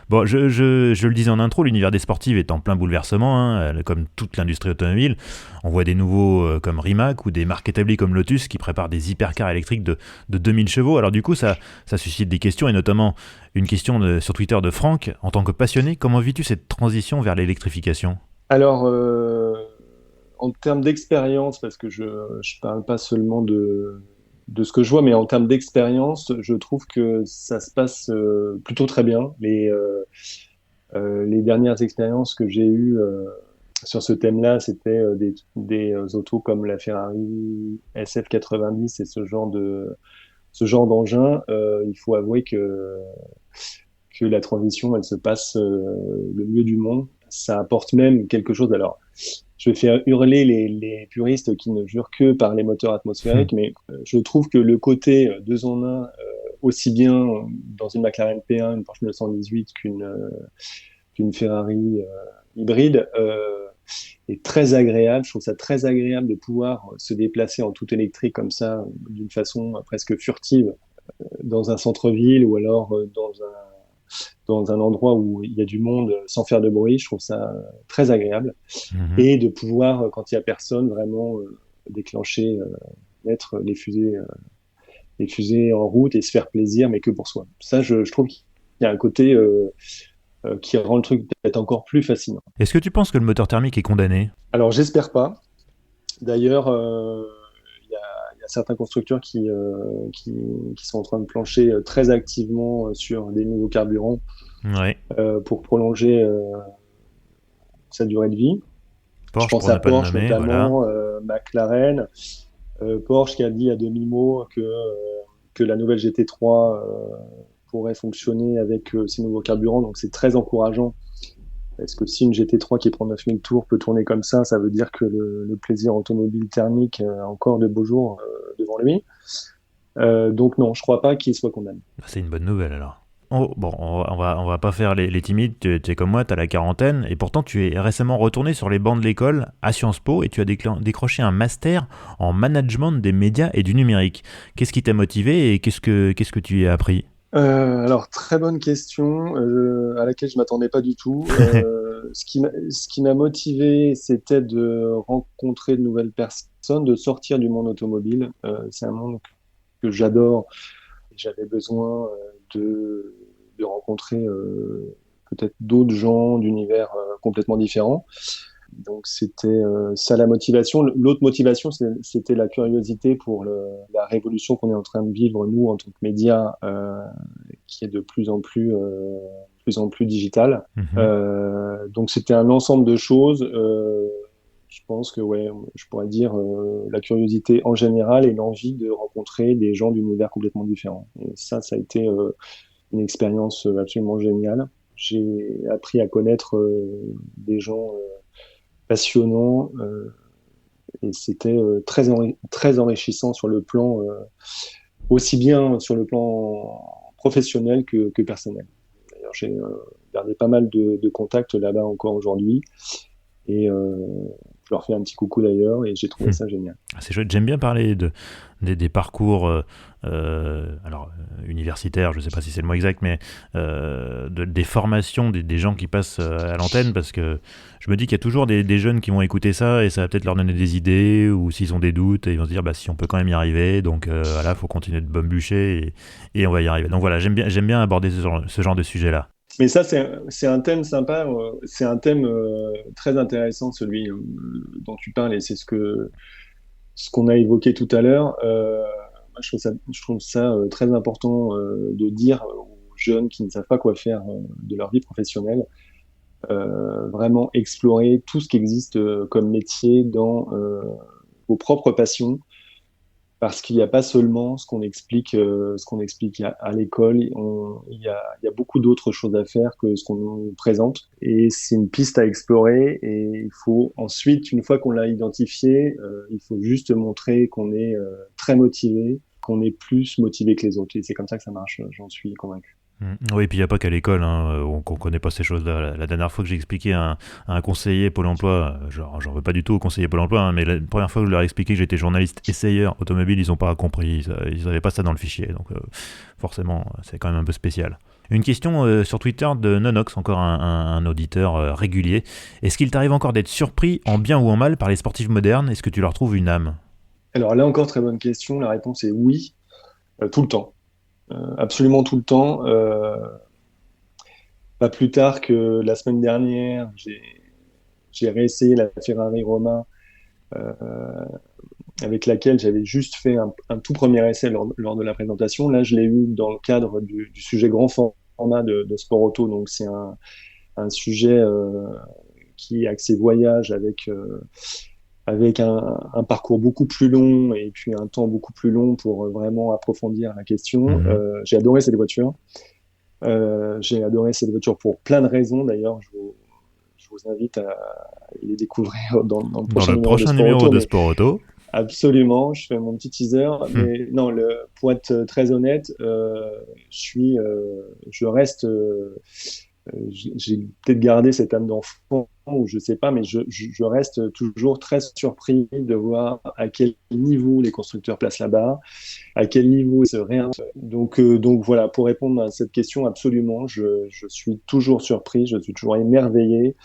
Bon, je le disais en intro, l'univers des sportives est en plein bouleversement, hein, comme toute l'industrie automobile. On voit des nouveaux comme Rimac ou des marques établies comme Lotus qui préparent des hypercars électriques de 2000 chevaux. Alors du coup, ça suscite des questions et notamment une question sur Twitter de Franck. En tant que passionné, comment vis-tu cette transition vers l'électrification ? Alors, en termes d'expérience, parce que je parle pas seulement de ce que je vois, mais en termes d'expérience, je trouve que ça se passe plutôt très bien. Les dernières expériences que j'ai eues sur ce thème-là, c'était des autos comme la Ferrari SF90 et ce genre d'engin. Il faut avouer que la transition, elle se passe le mieux du monde. Ça apporte même quelque chose. Alors, je vais faire hurler les puristes qui ne jurent que par les moteurs atmosphériques, mais je trouve que le côté deux en un, aussi bien dans une McLaren P1, une Porsche 918 qu'une Ferrari hybride, est très agréable. Je trouve ça très agréable de pouvoir se déplacer en tout électrique comme ça, d'une façon presque furtive, dans un centre-ville ou alors dans un endroit où il y a du monde sans faire de bruit. Je trouve ça très agréable. Mhm. Et de pouvoir, quand il y a personne, vraiment déclencher, mettre les fusées en route et se faire plaisir, mais que pour soi. Ça, je trouve qu'il y a un côté qui rend le truc peut-être encore plus fascinant. Est-ce que tu penses que le moteur thermique est condamné ? Alors, j'espère pas. D'ailleurs, il y a certains constructeurs qui sont en train de plancher très activement sur des nouveaux carburants Ouais. pour prolonger sa durée de vie. Je Porsche, pense pour ne à pas le Porsche nommer, voilà. notamment, McLaren, Porsche qui a dit à demi-mot que la nouvelle GT3 pourrait fonctionner avec ces nouveaux carburants. Donc c'est très encourageant. Parce que si une GT3 qui prend 9000 tours peut tourner comme ça veut dire que le plaisir automobile thermique a encore de beaux jours devant lui. Donc non, je crois pas qu'il soit condamné. Bah, c'est une bonne nouvelle alors. Oh, bon, on va pas faire les timides, tu es comme moi, tu as la quarantaine, et pourtant tu es récemment retourné sur les bancs de l'école à Sciences Po et tu as décroché un master en management des médias et du numérique. Qu'est-ce qui t'a motivé et qu'est-ce que tu y as appris ? Alors, très bonne question à laquelle je m'attendais pas du tout. Ce qui m'a motivé, c'était de rencontrer de nouvelles personnes, de sortir du monde automobile. C'est un monde que j'adore. J'avais besoin de rencontrer peut-être d'autres gens d'univers complètement différents. Donc c'était ça la motivation. L'autre motivation, c'était la curiosité pour la révolution qu'on est en train de vivre nous en tant que médias, qui est de plus en plus digitale. Mhm. Donc c'était un ensemble de choses. Je pense que ouais, je pourrais dire la curiosité en général et l'envie de rencontrer des gens d'univers complètement différents. Et ça a été une expérience absolument géniale. J'ai appris à connaître des gens passionnants et c'était très enrichissant sur le plan aussi bien sur le plan professionnel que personnel. D'ailleurs, j'ai gardé pas mal de contacts là-bas encore aujourd'hui et je leur fais un petit coucou d'ailleurs et j'ai trouvé ça génial. C'est chouette, j'aime bien parler des parcours universitaires, je ne sais pas si c'est le mot exact, mais des formations des gens qui passent à l'antenne, parce que je me dis qu'il y a toujours des jeunes qui vont écouter ça et ça va peut-être leur donner des idées, ou s'ils ont des doutes, et ils vont se dire si on peut quand même y arriver, donc voilà, il faut continuer de bambucher et on va y arriver. Donc voilà, j'aime bien aborder ce genre de sujet-là. Mais ça, c'est un thème sympa, c'est un thème très intéressant, celui dont tu parles, et c'est ce qu'on a évoqué tout à l'heure. Moi, je trouve ça très important de dire aux jeunes qui ne savent pas quoi faire de leur vie professionnelle, vraiment explorer tout ce qui existe comme métier dans vos propres passions, parce qu'il n'y a pas seulement ce qu'on explique à l'école. Il y a beaucoup d'autres choses à faire que ce qu'on nous présente. Et c'est une piste à explorer. Et il faut ensuite, une fois qu'on l'a identifié, il faut juste montrer qu'on est très motivé, qu'on est plus motivé que les autres. Et c'est comme ça que ça marche, j'en suis convaincu. Oui, et puis il n'y a pas qu'à l'école qu'on ne connaît pas ces choses-là. La dernière fois que j'ai expliqué à un conseiller Pôle emploi, genre, j'en veux pas du tout au conseiller Pôle emploi, mais la première fois que je leur ai expliqué que j'étais journaliste essayeur automobile, ils n'ont pas compris, ils n'avaient pas ça dans le fichier, donc forcément, c'est quand même un peu spécial. Une question sur Twitter de Nonox, encore un auditeur régulier. Est-ce qu'il t'arrive encore d'être surpris, en bien ou en mal, par les sportifs modernes? Est-ce que tu leur trouves une âme? Alors là encore, très bonne question. La réponse est oui, tout le temps. Absolument tout le temps. Pas plus tard que la semaine dernière, j'ai réessayé la Ferrari Romain avec laquelle j'avais juste fait un tout premier essai lors de la présentation. Là, je l'ai eu dans le cadre du sujet grand format de Sport Auto. Donc, c'est un sujet qui est axé voyage avec un parcours beaucoup plus long et puis un temps beaucoup plus long pour vraiment approfondir la question. Mhm. J'ai adoré cette voiture. J'ai adoré cette voiture pour plein de raisons. D'ailleurs, je vous invite à les découvrir dans le Dans prochain le numéro de prochain Sport numéro Auto. de Mais Sport Auto. absolument, je fais mon petit teaser. Mais non, pour être très honnête, je reste. J'ai peut-être gardé cette âme d'enfant ou je sais pas, mais je reste toujours très surpris de voir à quel niveau les constructeurs placent la barre, à quel niveau ils se réinventent. Donc voilà, pour répondre à cette question, absolument, je suis toujours surpris, je suis toujours émerveillé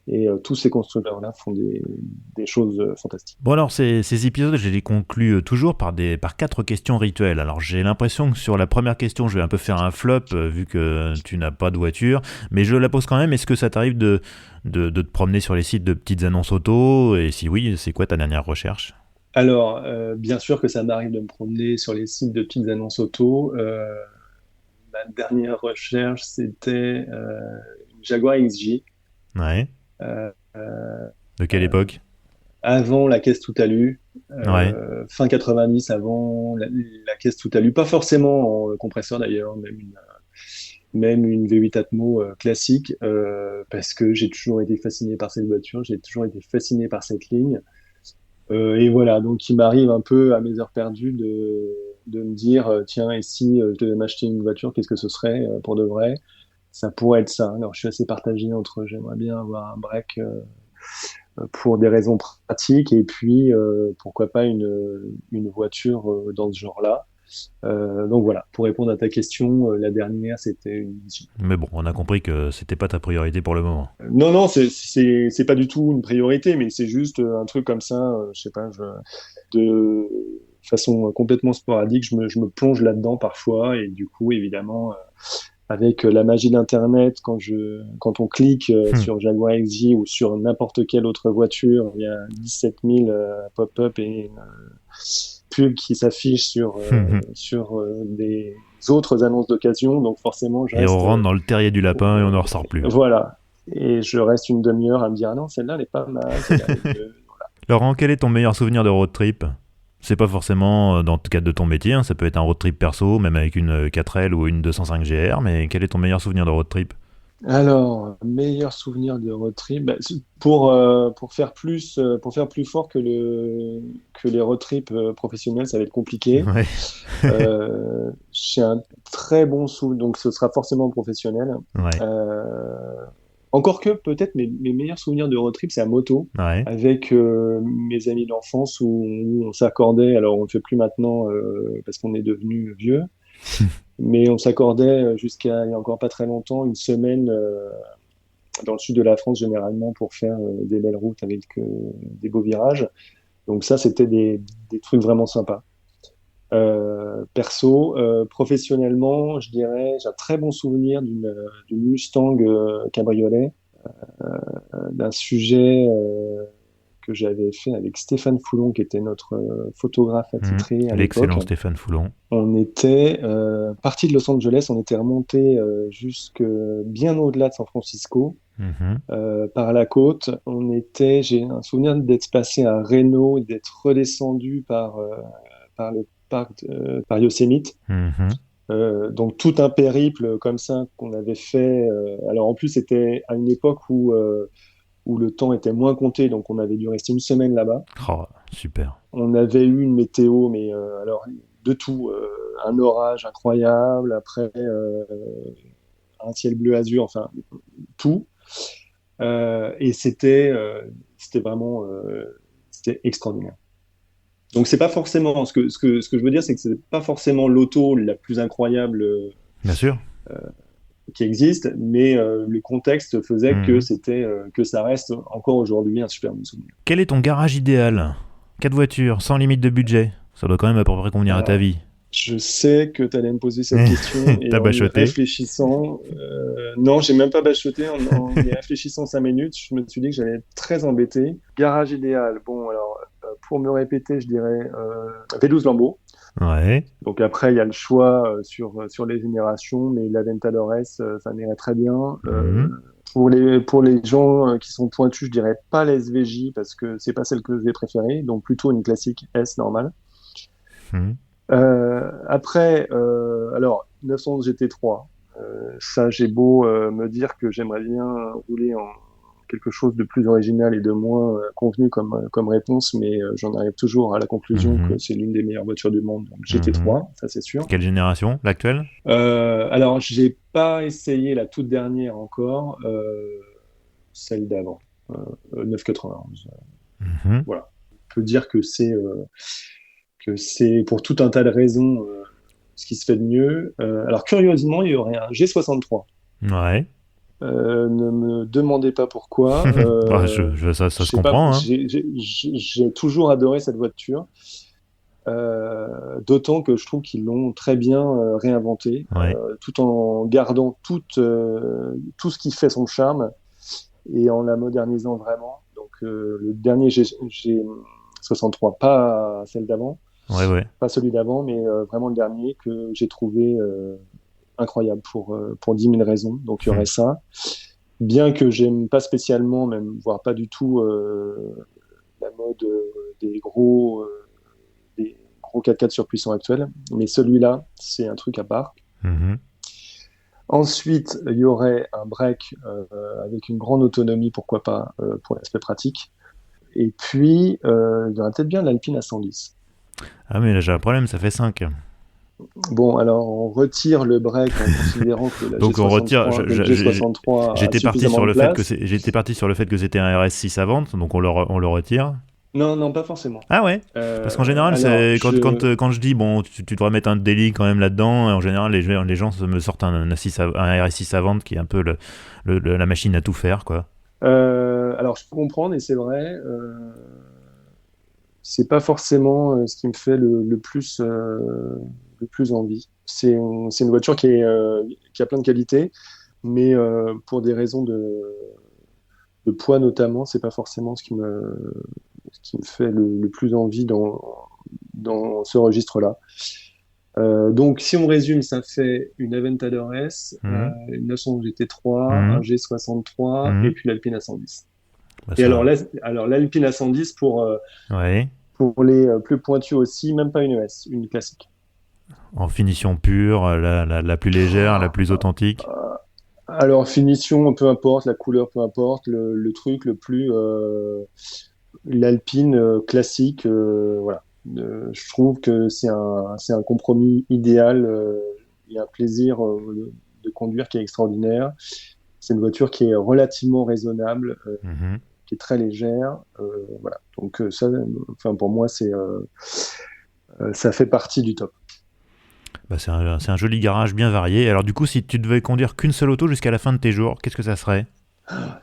et tous ces constructeurs-là font des choses fantastiques. Bon alors ces épisodes je les conclus toujours par 4 questions rituelles. Alors j'ai l'impression que sur la première question je vais un peu faire un flop vu que tu n'as pas de voiture, mais je la pose quand même. Est-ce que ça t'arrive de te promener sur les sites de petites annonces auto, et si oui, c'est quoi ta dernière recherche? Alors, bien sûr que ça m'arrive de me promener sur les sites de petites annonces auto. Ma dernière recherche, c'était une Jaguar XJ. Ouais. Euh, De quelle époque? Avant la caisse tout alu, Ouais. fin 90, avant la caisse tout alu, pas forcément en compresseur d'ailleurs, même une V8 Atmo classique, parce que j'ai toujours été fasciné par cette voiture, j'ai toujours été fasciné par cette ligne. Et voilà, donc il m'arrive un peu à mes heures perdues de me dire, tiens, et si je devais m'acheter une voiture, qu'est-ce que ce serait pour de vrai? Ça pourrait être ça. Alors je suis assez partagé entre j'aimerais bien avoir un break pour des raisons pratiques et puis pourquoi pas une voiture dans ce genre-là. Donc voilà, pour répondre à ta question, la dernière c'était une Jeep. Mais bon, on a compris que c'était pas ta priorité pour le moment. Non, non, c'est pas du tout une priorité, mais c'est juste un truc comme ça, je sais pas, de façon complètement sporadique, je me plonge là-dedans parfois, et du coup, évidemment, avec la magie d'Internet, quand on clique Hmm. sur Jaguar XJ ou sur n'importe quelle autre voiture, il y a 17 000 pop-up et pubs qui s'affichent sur des autres annonces d'occasion. Donc forcément, je Et on reste, rentre dans le terrier du lapin et on n'en ressort plus. voilà. Et je reste une demi-heure à me dire, ah non, celle-là, elle est pas mal, celle-là, elle est mieux. Laurent, quel est ton meilleur souvenir de road trip? C'est pas forcément dans le cadre de ton métier, hein, ça peut être un road trip perso, même avec une 4L ou une 205 GR, mais quel est ton meilleur souvenir de road trip? Alors, meilleur souvenir de road trip, bah, pour faire plus fort que les road trips professionnels, ça va être compliqué. Ouais. J'ai un très bon souvenir, donc ce sera forcément professionnel. Ouais. Euh, Encore que peut-être mes meilleurs souvenirs de road trip, c'est à moto, Ouais. avec mes amis d'enfance où on s'accordait, alors on ne le fait plus maintenant parce qu'on est devenu vieux, mais on s'accordait jusqu'à il y a encore pas très longtemps une semaine dans le sud de la France généralement pour faire des belles routes avec des beaux virages. Donc ça, c'était des trucs vraiment sympas. Perso, professionnellement, je dirais, j'ai un très bon souvenir d'une Mustang cabriolet, d'un sujet que j'avais fait avec Stéphane Foulon, qui était notre photographe attitré à l'époque. L'excellent Stéphane Foulon. On était parti de Los Angeles, on était remonté jusque bien au-delà de San Francisco, Mhm. par la côte. J'ai un souvenir d'être passé à Reno et d'être redescendu par le parc, par Yosemite. Mhm. Donc tout un périple comme ça qu'on avait fait. Alors en plus c'était à une époque où le temps était moins compté, donc on avait dû rester une semaine là-bas. Oh, super. On avait eu une météo, mais alors de tout, un orage incroyable, après un ciel bleu azur, enfin tout. Et c'était vraiment c'était extraordinaire. Donc c'est pas forcément ce que je veux dire, c'est que c'est pas forcément l'auto la plus incroyable Bien sûr. qui existe, mais le contexte faisait que Mhm. c'était que ça reste encore aujourd'hui un super bon souvenir. Quel est ton garage idéal? 4 voitures, sans limite de budget. Ça doit quand même à peu près convenir à ta Alors, vie. je sais que tu allais me poser cette question et T'as en y bachoté. réfléchissant, non, j'ai même pas bachoté. En y réfléchissant 5 minutes, je me suis dit que j'allais être très embêté. Garage idéal. Bon, alors pour me répéter, je dirais V12 Lambo. Ouais. Donc après, il y a le choix sur les générations, mais l'Aventador S, ça m'irait très bien. Mhm. Pour les gens qui sont pointus, je dirais pas la SVJ parce que c'est pas celle que j'ai préférée, donc plutôt une classique S normale. Mhm. Après, alors 911 GT3, ça j'ai beau me dire que j'aimerais bien rouler en quelque chose de plus original et de moins convenu comme réponse, mais j'en arrive toujours à la conclusion que Mhm. c'est l'une des meilleures voitures du monde, donc Mhm. GT3, ça c'est sûr. Quelle génération? L'actuelle? Alors j'ai pas essayé la toute dernière encore, celle d'avant, 991. Mhm. Voilà, on peut dire que c'est pour tout un tas de raisons ce qui se fait de mieux. Alors curieusement, il y aurait un G63. Ouais. Ne me demandez pas pourquoi. Bah, ça Je se sais pas. comprend, hein. J'ai toujours adoré cette voiture, d'autant que je trouve qu'ils l'ont très bien réinventée, Ouais. tout en gardant tout ce qui fait son charme et en la modernisant vraiment. Donc le dernier G63, pas celle d'avant, Ouais, ouais. pas celui d'avant, mais vraiment le dernier que j'ai trouvé incroyable pour 10 000 raisons. Donc il y aurait Mhm. ça. Bien que j'aime pas spécialement, même voire pas du tout, la mode des gros 4x4 surpuissants actuels, mais celui-là, c'est un truc à part. Mhm. Ensuite, il y aurait un break avec une grande autonomie, pourquoi pas, pour l'aspect pratique. Et puis, il y aurait peut-être bien l'Alpine à 110. Ah, mais là j'ai un problème, ça fait 5. Bon, alors on retire le break en considérant que Donc on retire. Que le G63 a J'étais parti suffisamment sur de le fait que place. j'étais parti sur le fait que c'était un RS6 à vente, donc on le retire. Non, non, pas forcément. Ah ouais. Parce qu'en général, Alors, c'est quand je dis bon, tu devrais mettre un délit quand même là-dedans. En général, les gens me sortent un RS6 à vente qui est un peu la machine à tout faire, quoi. alors, je peux comprendre et c'est vrai. C'est pas forcément ce qui me fait le plus envie. c'est une voiture qui a plein de qualités, mais pour des raisons de poids notamment, c'est pas forcément ce qui me fait le plus envie dans ce registre-là. Donc, si on résume, ça fait une Aventador S, Mhm. une 911 GT3, un Mhm. G63 et Mhm. puis l'Alpine A110. Bah, Et ça, alors l'Alpine A110 ouais. pour les plus pointus aussi, même pas une ES, une classique. En finition pure, la plus légère, la plus authentique. Alors, finition, peu importe, la couleur, peu importe, le truc le plus l'Alpine classique, voilà. Je trouve que c'est un compromis idéal. Il y a un plaisir de conduire qui est extraordinaire. C'est une voiture qui est relativement raisonnable, Mhm. qui est très légère. Voilà. Donc ça, enfin pour moi, ça fait partie du top. Bah, c'est un joli garage bien varié. Alors du coup, si tu devais conduire qu'une seule auto jusqu'à la fin de tes jours, qu'est-ce que ça serait?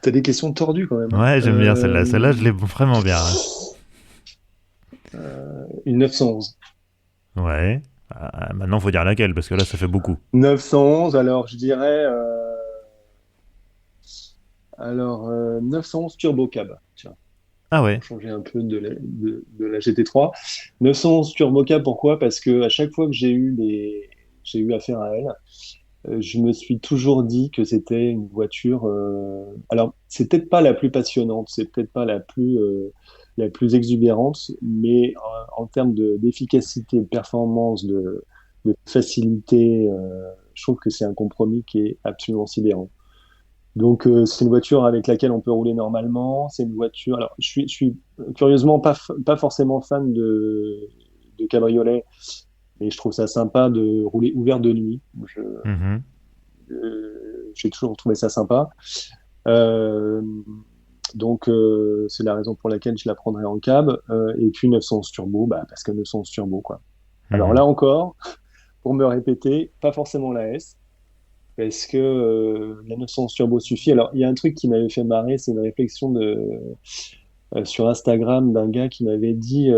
T'as des questions tordues quand même, hein. Ouais, j'aime bien celle-là. Celle-là, je l'ai vraiment bien, hein. Une 911. Ouais. Ah, maintenant, faut dire laquelle, parce que là, ça fait beaucoup. 911, alors je dirais 911 Turbo Cab. Tiens, Ah pour ouais. changer un peu de la GT3. 911 Turbo Cab, pourquoi? Parce que à chaque fois que j'ai eu affaire à elle, je me suis toujours dit que c'était une voiture. Alors, c'est peut-être pas la plus passionnante, c'est peut-être pas la plus exubérante, mais en termes d'efficacité, de performance, de facilité, je trouve que c'est un compromis qui est absolument sidérant. Donc, c'est une voiture avec laquelle on peut rouler normalement. C'est une voiture. Alors, je suis curieusement pas forcément fan de cabriolet, mais je trouve ça sympa de rouler ouvert de nuit. Mhm. J'ai toujours trouvé ça sympa. Euh, donc, c'est la raison pour laquelle je la prendrais en cab. Et puis 911 Turbo, bah, parce que 911 Turbo, quoi. Alors Mhm. là encore, pour me répéter, pas forcément la S, parce que la 911 Turbo suffit. Alors, il y a un truc qui m'avait fait marrer, c'est une réflexion sur Instagram d'un gars qui m'avait dit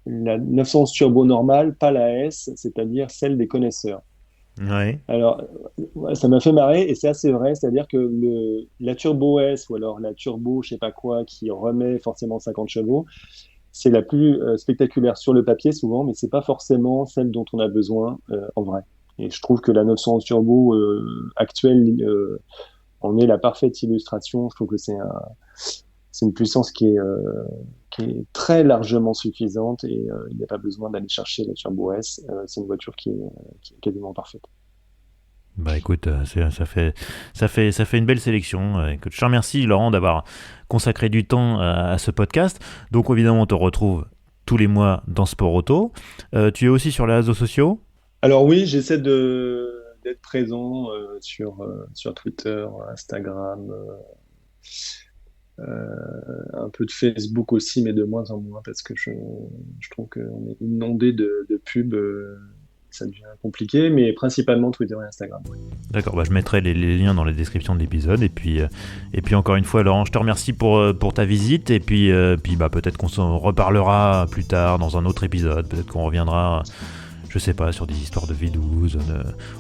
la 911 Turbo normale, pas la S, c'est-à-dire celle des connaisseurs. Ouais. Alors, ouais, ça m'a fait marrer et c'est assez vrai, c'est-à-dire que la Turbo S ou alors la Turbo, je sais pas quoi, qui remet forcément 50 chevaux, c'est la plus spectaculaire sur le papier souvent, mais c'est pas forcément celle dont on a besoin en vrai. Et je trouve que la 911 Turbo actuelle en est la parfaite illustration. Je trouve que c'est une puissance qui est très largement suffisante et il n'y a pas besoin d'aller chercher la Turbo S. C'est une voiture qui est quasiment parfaite. Bah écoute, ça fait une belle sélection. Écoute, je te remercie Laurent d'avoir consacré du temps à ce podcast. Donc évidemment, on te retrouve tous les mois dans Sport Auto. Tu es aussi sur les réseaux sociaux? Alors oui, j'essaie d'être présent sur Twitter, Instagram, un peu de Facebook aussi, mais de moins en moins parce que je trouve qu'on est inondé de pubs, ça devient compliqué, mais principalement Twitter et Instagram. Ouais. D'accord, bah je mettrai les liens dans la description de l'épisode. Et puis encore une fois, Laurent, je te remercie pour ta visite. Et puis bah, peut-être qu'on s'en reparlera plus tard dans un autre épisode. Peut-être qu'on reviendra, je sais pas, sur des histoires de V12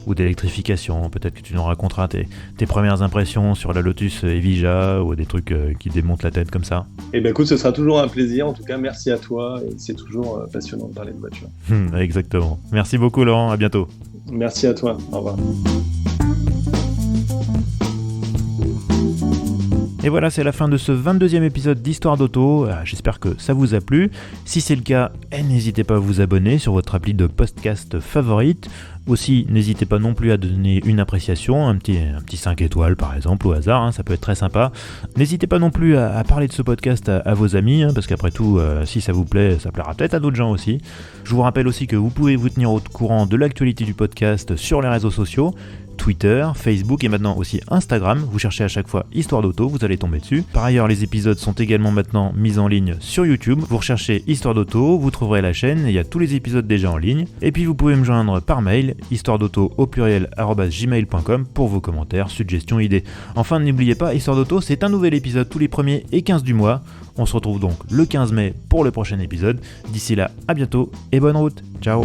ou d'électrification. Peut-être que tu nous raconteras tes premières impressions sur la Lotus Evija ou des trucs qui démontent la tête comme ça. Et ben écoute, ce sera toujours un plaisir. En tout cas, merci à toi. Et c'est toujours passionnant de parler de voiture. Exactement. Merci beaucoup, Laurent. À bientôt. Merci à toi. Au revoir. Et voilà, c'est la fin de ce 22e épisode d'Histoire d'Auto. J'espère que ça vous a plu. Si c'est le cas, n'hésitez pas à vous abonner sur votre appli de podcast favorite. Aussi, n'hésitez pas non plus à donner une appréciation, un petit 5 étoiles par exemple, au hasard, hein, ça peut être très sympa. N'hésitez pas non plus à parler de ce podcast à vos amis, hein, parce qu'après tout, si ça vous plaît, ça plaira peut-être à d'autres gens aussi. Je vous rappelle aussi que vous pouvez vous tenir au courant de l'actualité du podcast sur les réseaux sociaux. Twitter, Facebook et maintenant aussi Instagram. Vous cherchez à chaque fois Histoire d'Auto, vous allez tomber dessus. Par ailleurs, les épisodes sont également maintenant mis en ligne sur YouTube. Vous recherchez Histoire d'Auto, vous trouverez la chaîne, il y a tous les épisodes déjà en ligne. Et puis vous pouvez me joindre par mail, histoiredauto@gmail.com pour vos commentaires, suggestions, idées. Enfin, n'oubliez pas, Histoire d'Auto, c'est un nouvel épisode tous les 1er et 15 du mois. On se retrouve donc le 15 mai pour le prochain épisode. D'ici là, à bientôt et bonne route. Ciao.